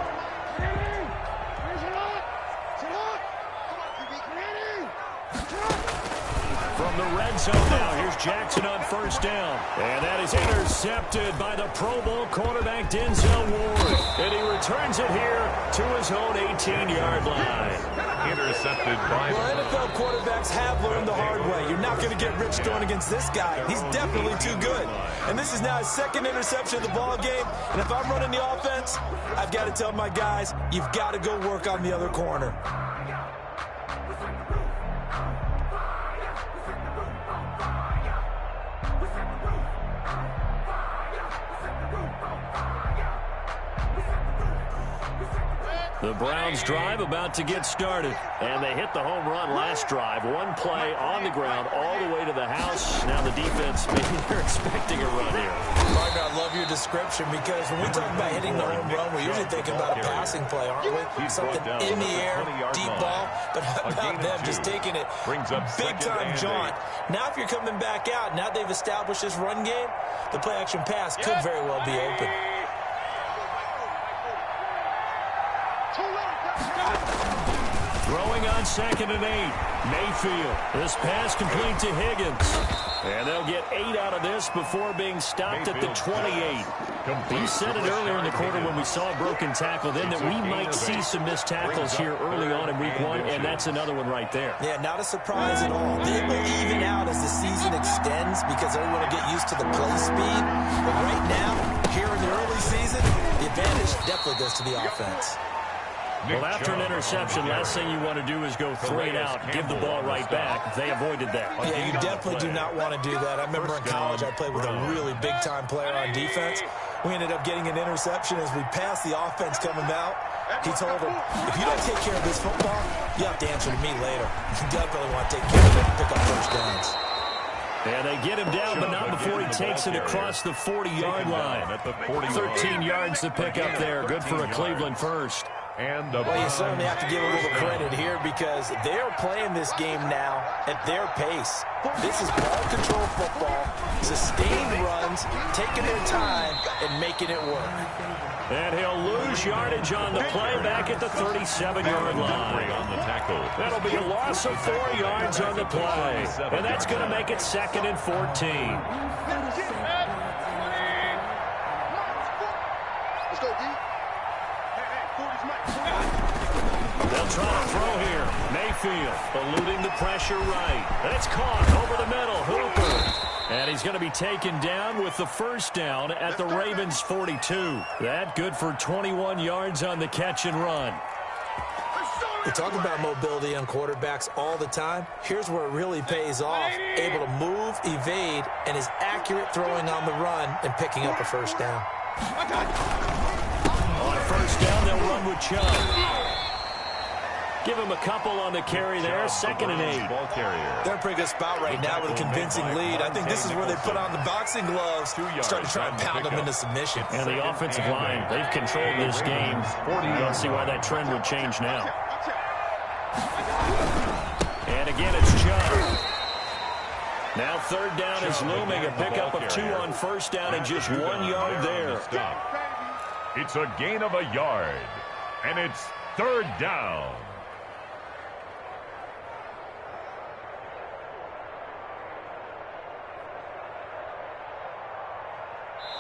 From the red zone now, here's Jackson on 1st down. And that is intercepted by the Pro Bowl cornerback Denzel Ward. And he returns it here to his own 18-yard line. Intercepted by... Well, NFL quarterbacks have learned the hard way. You're not going to get rich throwing against this guy. He's definitely too good. And this is now his 2nd interception of the ball game. And if I'm running the offense, I've got to tell my guys, you've got to go work on the other corner. The Browns drive about to get started. And they hit the home run last drive. One play on the ground all the way to the house. Now the defense, maybe they're expecting a run here. Partner, I love your description, because when we talk about hitting the home run, we're usually thinking about a passing play, aren't we? Something in the air, deep ball. But how about them just taking it big-time jaunt? Now if you're coming back out, now they've established this run game, the play-action pass could very well be open. Throwing on 2nd and 8. Mayfield. This pass complete to Higgins. And they'll get 8 out of this before being stopped at the 28. He said it earlier in the quarter when we saw a broken tackle then that we might see some missed tackles here early on in week 1, and that's another one right there. Yeah, not a surprise at all. It will even out as the season extends because everyone will get used to the play speed. But right now, here in the early season, the advantage definitely goes to the offense. Well, after an interception, last thing you want to do is go 3 and out, give the ball right back. They avoided that. Yeah, you definitely do not want to do that. I remember in college I played with a really big-time player on defense. We ended up getting an interception as we passed the offense coming out. He told him, if you don't take care of this football, you have to answer to me later. You definitely want to take care of it and pick up first downs. And they get him down, but not before he takes it across the 40-yard line. 13 yards to pick up there. Good for a Cleveland first. Well, you certainly have to give a little credit here because they're playing this game now at their pace. This is ball control football, sustained runs, taking their time, and making it work. And he'll lose yardage on the play back at the 37-yard line. That'll be a loss of 4 yards on the play. And that's going to make it 2nd and 14. Let's go, D. They'll try to throw here. Mayfield eluding the pressure right. That's caught over the middle. Hooper. And he's going to be taken down with the first down at the Ravens' 42. That good for 21 yards on the catch and run. We talk about mobility on quarterbacks all the time. Here's where it really pays off. Able to move, evade, and is accurate throwing on the run and picking up a first down. On first down, they'll run with Chubb. Give him a couple on the carry there. 2nd and 8. They're in a pretty good spot right now with a convincing lead. I think this is where they put on the boxing gloves, start to try and pound them into submission. And the offensive line, they've controlled this game. I don't see why that trend would change now. And again, it's Chubb. Now 3rd down is looming. A pickup of 2 on first down and just 1 yard there. It's a gain of a yard. And it's 3rd down.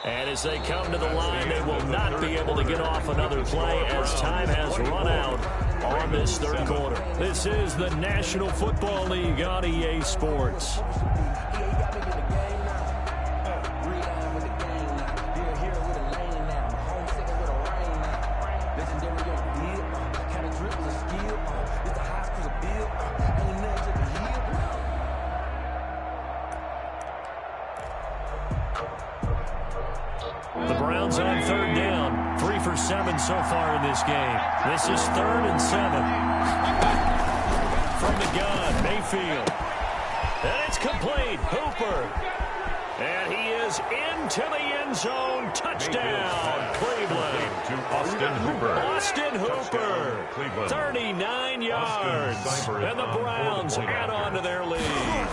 And as they come to the line, they will not be able to get off another play as time has run out on this 3rd quarter. This is the National Football League on EA Sports. The Browns on 3rd down. 3 for 7 so far in this game. This is 3rd and 7. From the gun, Mayfield. And it's complete. Hooper. And he is into the end zone. Touchdown, Cleveland. To Austin Hooper. Austin Hooper. 39 yards. And the Browns add on to their lead.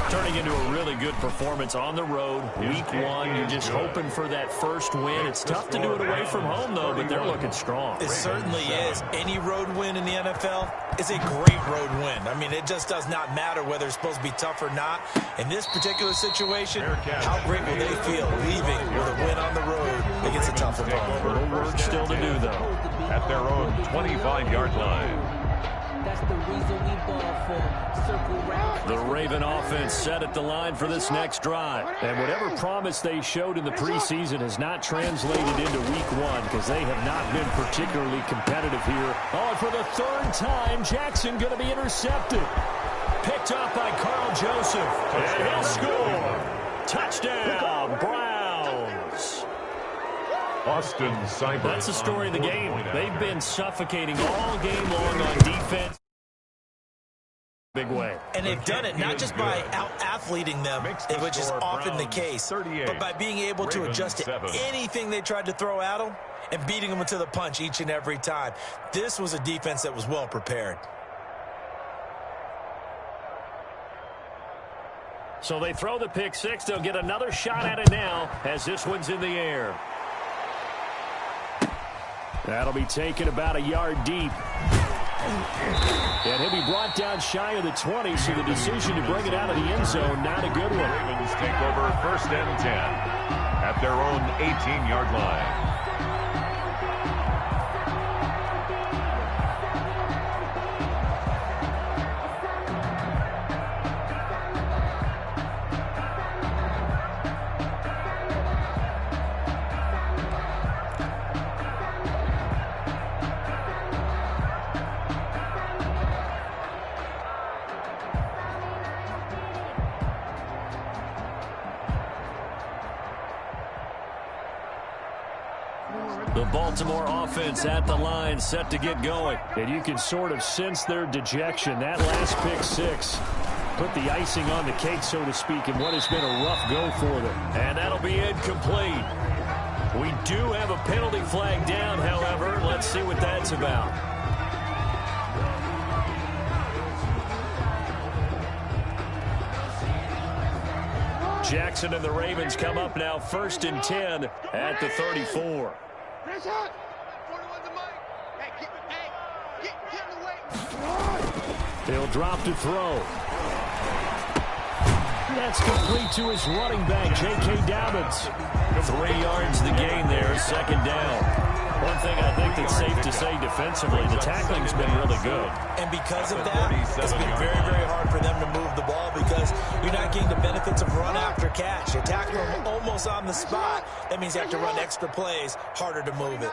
Turning into a really good performance on the road. Week 1, you're just hoping for that first win. It's tough to do it away from home, though, but they're looking strong. It certainly is. Any road win in the NFL is a great road win. I mean, it just does not matter whether it's supposed to be tough or not. In this particular situation, how great will they feel leaving with a win on the road against a tough opponent? A little work still to do, though. At their own 25-yard line. That's the reason we ball for circle round. The Raven offense set at the line for this next drive. And whatever promise they showed in the preseason has not translated into week 1 because they have not been particularly competitive here. Oh, and for the 3rd time, Jackson going to be intercepted. Picked up by Carl Joseph. And he'll score. Touchdown, Browns. Austin Seibert. That's the story of the game. They've been suffocating all game long on defense. Big way. And they've done it not just by out-athleting them, which is often the case, but by being able to adjust to anything they tried to throw at them and beating them to the punch each and every time. This was a defense that was well prepared. So they throw the pick 6. They'll get another shot at it now as this one's in the air. That'll be taken about a yard deep. And he'll be brought down shy of the 20, so the decision to bring it out of the end zone, not a good one. Ravens take over 1st and 10 at their own 18-yard line. The Baltimore offense at the line, set to get going. And you can sort of sense their dejection. That last pick six put the icing on the cake, so to speak, in what has been a rough go for them. And that'll be incomplete. We do have a penalty flag down, however. Let's see what that's about. Jackson and the Ravens come up now 1st and 10 at the 34. He'll drop to throw. That's complete to his running back, J.K. Dobbins. 3 yards the gain there, 2nd down. One thing I think that's safe to say defensively, the tackling's been really good. And because of that, it's been very, very hard for them to move the ball because you're not getting the benefits of run after catch. You tackle them almost on the spot. That means you have to run extra plays, harder to move it.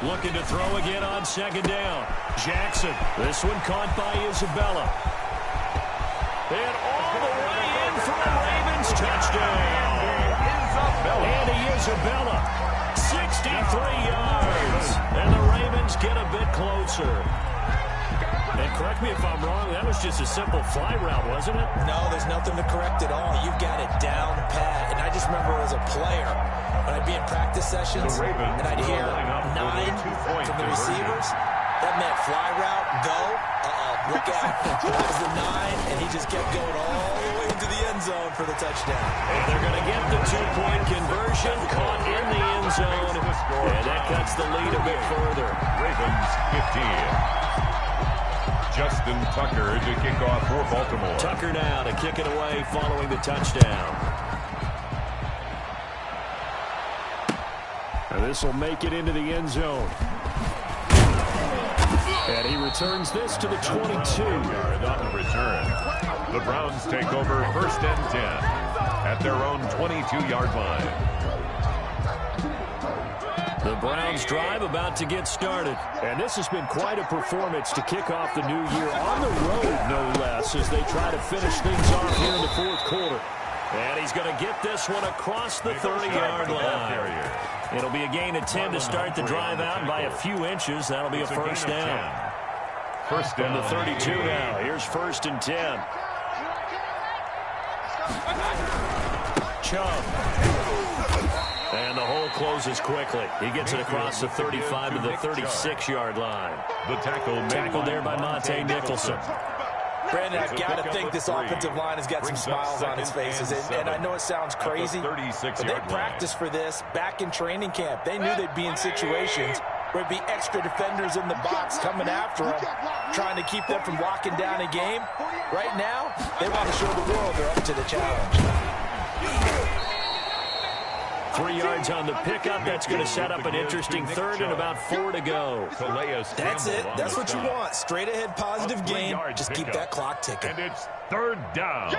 Looking to throw again on 2nd down. Jackson, this one caught by Isabella. And all the way in for a Ravens touchdown. Andy Isabella, 63 yards. And the Ravens get a bit closer. And correct me if I'm wrong, that was just a simple fly route, wasn't it? No, there's nothing to correct at all. You've got it down pat. And I just remember as a player, when I'd be in practice sessions, and I'd hear 9 from the receivers, that meant fly route, go, look out. That was the 9, and he just kept going all the way into the end zone for the touchdown. And they're going to get the 2-point conversion, caught in the end zone, and that cuts the lead a bit further. Ravens 15. Justin Tucker to kick off for Baltimore. Tucker now to kick it away following the touchdown. And this will make it into the end zone. And he returns this to the 22. Yard on the return. The Browns take over 1st and 10 at their own 22-yard line. The Browns drive about to get started. And this has been quite a performance to kick off the new year on the road, no less, as they try to finish things off here in the 4th quarter. And he's going to get this one across the 30-yard line. It'll be a gain of 10 to start the drive out, and by a few inches, that'll be a 1st down. 1st down. From the 32 now. Here's 1st and 10. Chubb. And the hole closes quickly. He gets it across the 35 to the 36-yard line. The Tackled there by Monte Nicholson. Brandon, I've got to think this offensive line has got some smiles on his faces. And I know it sounds crazy, but they practiced for this back in training camp. They knew they'd be in situations where it'd be extra defenders in the box coming after them, trying to keep them from locking down a game. Right now, they want to show the world they're up to the challenge. 3 yards on the pickup. That's going to set up an interesting 3rd and about 4 to go. That's it. That's what you want. Straight ahead positive game. Just keep that clock ticking. And it's 3rd down.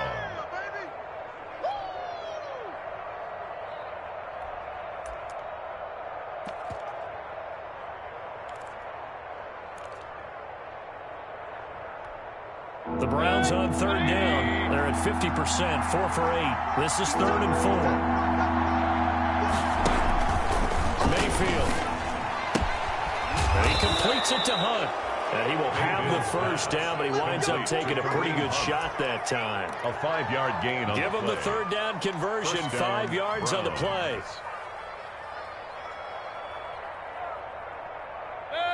The Browns on 3rd down. They're at 50%, 4 for 8. This is 3rd and 4. Mayfield. And he completes it to Hunt. And he will have the 1st down, but he winds up taking a pretty good shot that time. A 5-yard gain on Give him the 3rd down conversion, 5 yards on the play.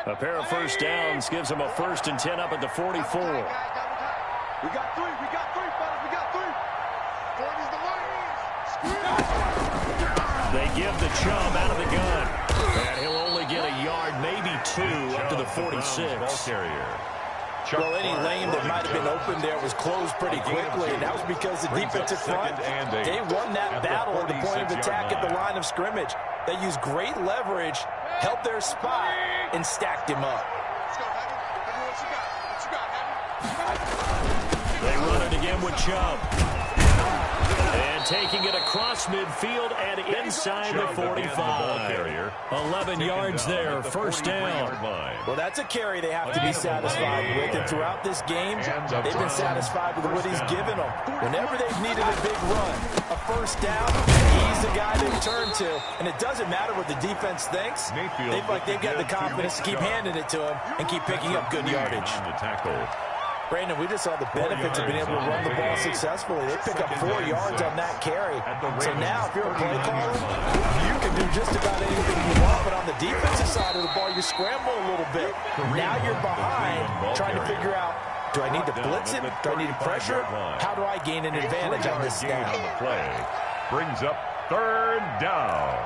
A pair of 1st downs gives him a 1st and 10 up at the 44. We got 3. We got 3, fellas. We got 3. 40's the line. They give the Chubb out of the gun. And he'll only get a yard, maybe 2, up to the 46. Well, any lane that might have been open there was closed pretty quickly, and that was because the defensive front, they won that battle at the point of attack at the line of scrimmage. They used great leverage, held their spot, and stacked him up. They run it again with Chubb. And taking it across midfield and inside the 45. 11 yards there, 1st down. Well, that's a carry they have to be satisfied with. And throughout this game, they've been satisfied with what he's given them. Whenever they've needed a big run, a first down, he's the guy they turn to. And it doesn't matter what the defense thinks. They feel like they've got the confidence to keep handing it to him and keep picking up good yardage. Brandon, we just saw the benefits of being able to run the ball successfully. They pick up 4 yards on that carry. So now, if you're a play caller, you can do just about anything you want. But on the defensive side of the ball, you scramble a little bit. Now you're behind, trying to figure out, do I need to blitz him? Do I need to pressure him? How do I gain an advantage on this snap? Brings up 3rd down.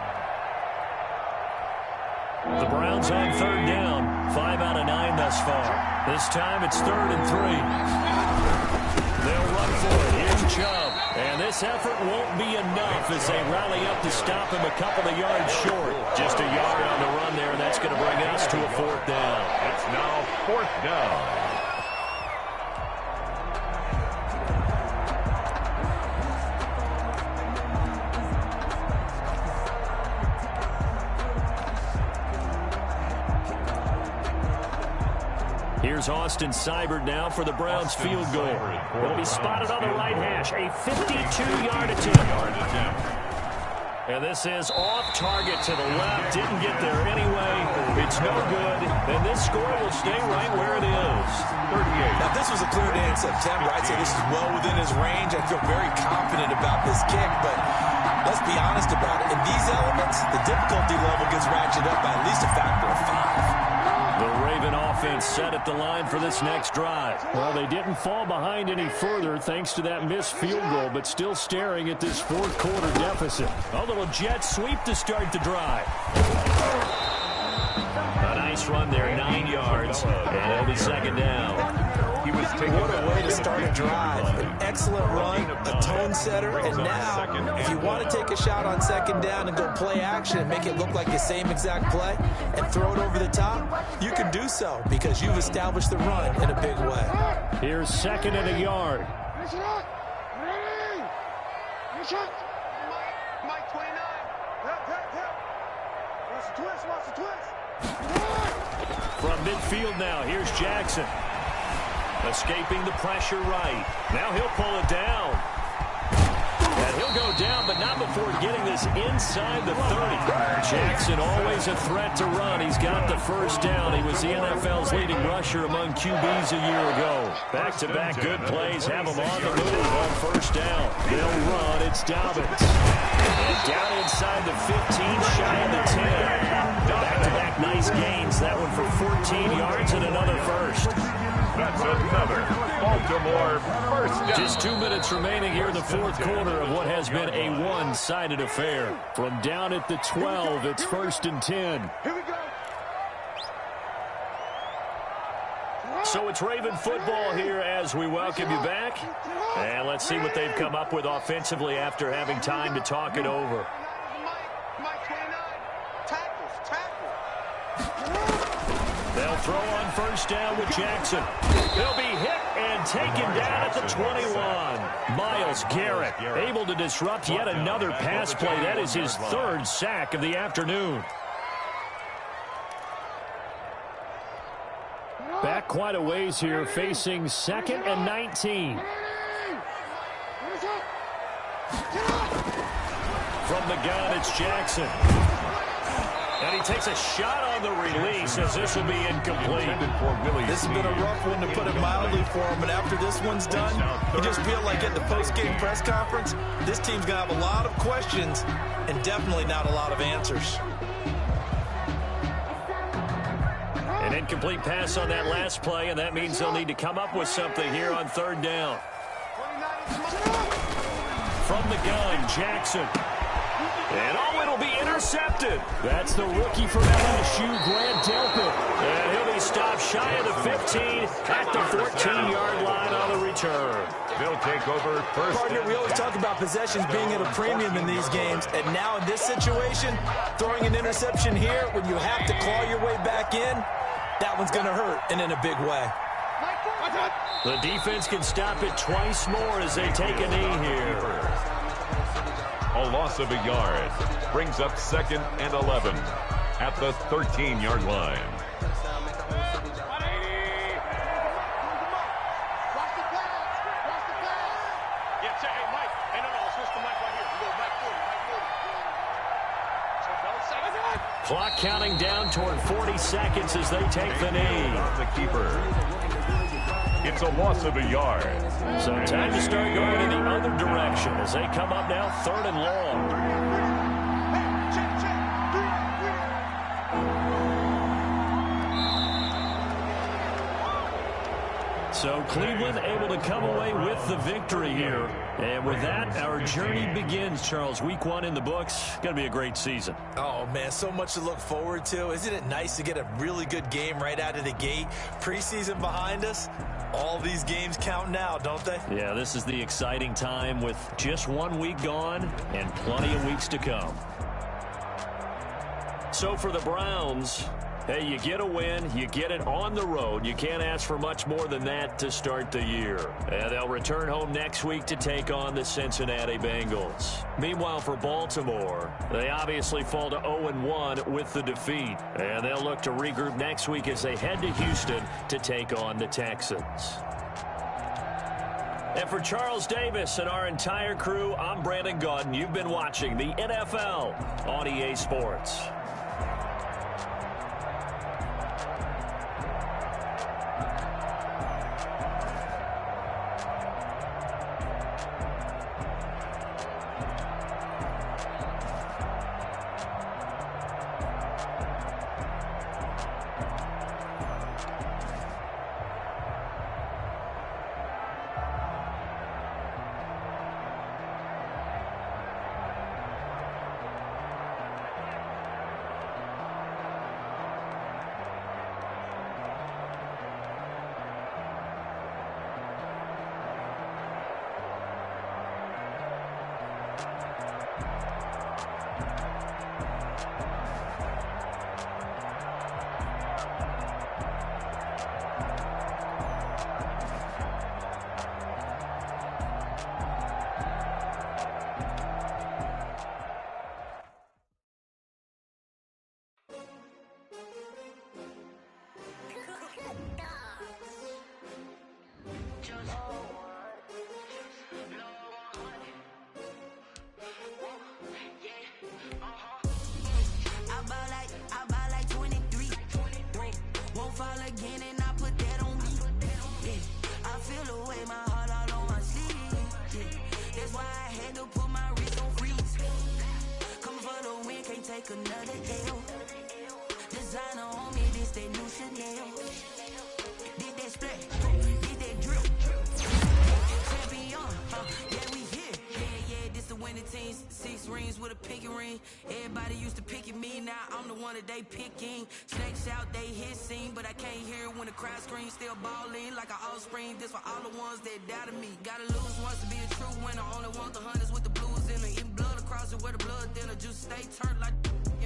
The Browns on 3rd down. 5 out of 9 thus far. This time it's 3rd and 3. They'll run for it. Here's Chubb. And this effort won't be enough as they rally up to stop him a couple of yards short. Just a yard on the run there, and that's going to bring us to a 4th down. It's now 4th down. Here's Austin Seibert now for the Browns field goal. It'll be spotted on the right hash. A 52-yard attempt. And this is off target to the left. Didn't get there anyway. It's no good. And this score will stay right where it is. 38. Now, if this was a clear day in September, I'd say this is well within his range. I feel very confident about this kick, but let's be honest about it. In these elements, the difficulty level gets ratcheted up by at least a factor of 5. The Raven offense set at the line for this next drive. Well, they didn't fall behind any further thanks to that missed field goal, but still staring at this 4th quarter deficit. A little jet sweep to start the drive. A nice run there, 9 yards, and it'll be 2nd down. What a way to start a drive. An excellent run, a tone setter, and now, if you want to take a shot on 2nd down and go play action and make it look like the same exact play and throw it over the top, you can do so because you've established the run in a big way. Here's 2nd and a yard. Mike 29. Watch the twist. From midfield now, here's Jackson. Escaping the pressure right. Now he'll pull it down. And he'll go down, but not before getting this inside the 30. Jackson always a threat to run. He's got the 1st down. He was the NFL's leading rusher among QBs a year ago. Back-to-back good plays have him on the move on 1st down. They'll run. It's Dobbins. And down inside the 15, shy of the 10. Back-to-back nice gains. That one for 14 yards and another 1st. That's another Baltimore 1st down. Just 2 minutes remaining here in the 4th quarter of what has been a one-sided affair. From down at the 12, it's 1st and 10. Here we go. So it's Raven football here as we welcome you back. And let's see what they've come up with offensively after having time to talk it over. Mike 29. Tackle. They'll throw on 1st down with Jackson. He'll be hit and taken down at the 21. Myles Garrett able to disrupt yet another pass play. That is his 3rd sack of the afternoon. Back quite a ways here, facing 2nd and 19. From the gun, it's Jackson. And he takes a shot on the release as this will be incomplete. This has been a rough one to put it mildly for him, but after this one's done, you just feel like at the post-game press conference, this team's going to have a lot of questions and definitely not a lot of answers. An incomplete pass on that last play, and that means they'll need to come up with something here on 3rd down. From the gun, Jackson. And it'll be intercepted. That's the rookie from LSU, Grant Delpit. And he'll be stopped shy of the 15 at the 14-yard line on the return. They'll take over 1st. Partner, we always talk about possessions being at a premium in these games, and now in this situation, throwing an interception here when you have to claw your way back in, that one's going to hurt, and in a big way. The defense can stop it twice more as they take a knee here. A loss of a yard brings up 2nd and 11 at the 13-yard line. Clock counting down toward 40 seconds as they take the knee. The keeper. It's a loss of a yard. So time to start going in the other direction as they come up now 3rd and long. So Cleveland able to come away with the victory here. And with that, our journey begins, Charles. Week 1 in the books. Going to be a great season. Oh, man, so much to look forward to. Isn't it nice to get a really good game right out of the gate? Preseason behind us. All these games count now, don't they? Yeah, this is the exciting time with just 1 week gone and plenty of weeks to come. So for the Browns, hey, you get a win, you get it on the road. You can't ask for much more than that to start the year. And they'll return home next week to take on the Cincinnati Bengals. Meanwhile, for Baltimore, they obviously fall to 0-1 with the defeat. And they'll look to regroup next week as they head to Houston to take on the Texans. And for Charles Davis and our entire crew, I'm Brandon Gaudin. You've been watching the NFL on EA Sports. Another L. Designer on me, this that new Chanel. Did that splat, did that drip. Champion, yeah, we here. Yeah, this the winning team. 6 rings with a pinky ring. Everybody used to picking me, now I'm the one that they picking. Snakes out, they hissing, but I can't hear when the crowd screams. Still balling like an offspring. This for all the ones that doubted me. Gotta lose once to be a true winner. Only want the hunters with the blues in it. Eating blood across it where the blood thinner. Juice stay turned like.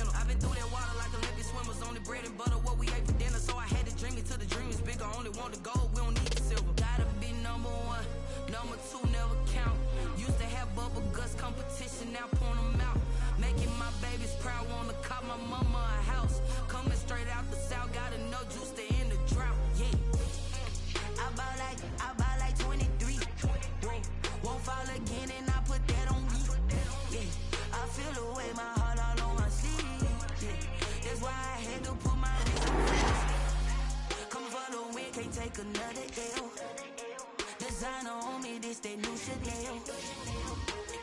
I've been through that water like Olympic swimmers. Only bread and butter, what we ate for dinner. So I had to dream it till the dream is bigger. Only want the gold, we don't need the silver. Gotta be number 1, number 2 never count. Used to have bubble guts competition, now point them out. Making my babies proud, wanna cop my mama a house. Coming straight out the south, gotta know juice to end the drought. Yeah, I bought like 23. Won't fall again and I put that on me. Yeah, I feel the way my heart all on my sleeve. That's why I had to put my wrist on freeze. Come for the win, can't take another L. Designer on me, this that new Chanel.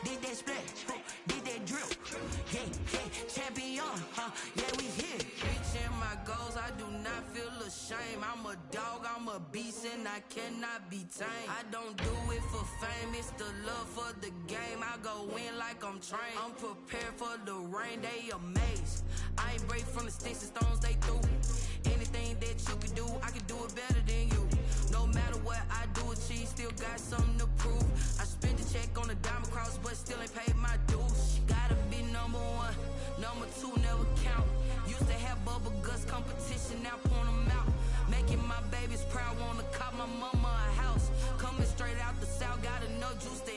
Did that splat, did that drip. Yeah, champion, yeah, we here. Reaching my goals, I do not feel ashamed. I'm a dog, I'm a beast, and I cannot be tamed. I don't do it for fame, it's the love for the game. I go in like I'm trained. I'm prepared for the rain, they amazed. I ain't break from the sticks and stones they threw. Anything that you can do, I can do it better than you. No matter what I do, achieve, still got something to prove. I spent the check on the diamond cross, but still ain't paid my dues. Gotta be number 1, number 2 never count. Used to have bubble guts competition, now point them out. Making my babies proud, wanna cop my mama a house. Coming straight out the south, gotta know juice to